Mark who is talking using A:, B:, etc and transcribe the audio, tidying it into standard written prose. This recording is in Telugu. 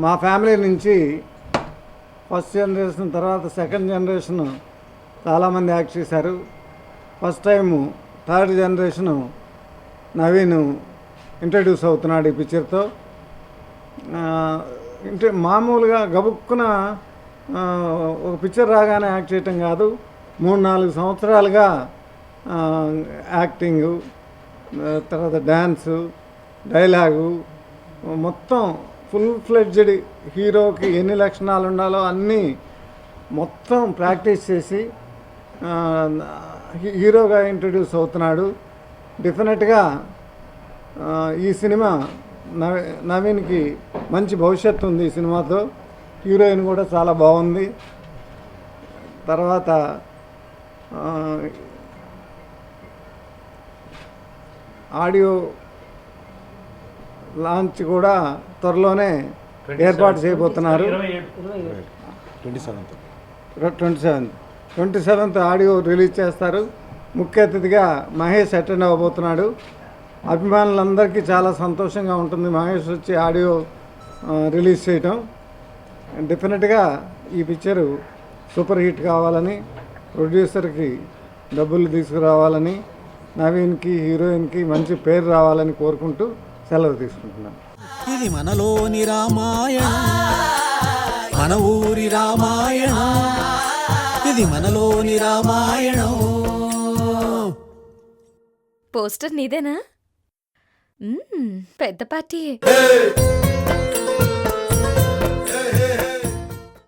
A: మా ఫ్యామిలీ నుంచి ఫస్ట్ జనరేషన్ తర్వాత సెకండ్ జనరేషన్ చాలామంది యాక్ట్ చేశారు. First time third generation Naveen introduce అవుతున్నాడు ఈ పిక్చర్తో. మామూలుగా గబుక్కున ఒక పిక్చర్ రాగానే యాక్ట్ చేయటం కాదు, 3-4 సంవత్సరాలుగా యాక్టింగు, తర్వాత డ్యాన్సు, డైలాగు, మొత్తం ఫుల్ ఫ్లెడ్జ్డ్ హీరోకి ఎన్ని లక్షణాలు ఉండాలో అన్నీ మొత్తం ప్రాక్టీస్ చేసి హీరోగా ఇంట్రడ్యూస్ అవుతున్నాడు. డెఫినెట్గా ఈ సినిమా నవీన్కి మంచి భవిష్యత్తు ఉంది. ఈ సినిమాతో హీరోయిన్ కూడా చాలా బాగుంది. తర్వాత ఆడియో లాంచ్ కూడా త్వరలోనే ఏర్పాటు చేయబోతున్నారు. 27th ఆడియో రిలీజ్ చేస్తారు. ముఖ్య అతిథిగా మహేష్ అటెండ్ అవ్వబోతున్నాడు. అభిమానులందరికీ చాలా సంతోషంగా ఉంటుంది మహేష్ వచ్చి ఆడియో రిలీజ్ చేయటం. డెఫినెట్గా ఈ పిక్చరు సూపర్ హిట్ కావాలని, ప్రొడ్యూసర్కి డబ్బులు తీసుకురావాలని, నవీన్కి హీరోయిన్కి మంచి పేరు రావాలని కోరుకుంటూ సెలవు తీసుకుంటున్నాను.
B: ఇది మనలోని రామాయణం, మన ఊరి రామాయణం, ఇది మనలోని రామాయణం.
C: పోస్టర్ నీదేనా? పెద్ద పార్టీ.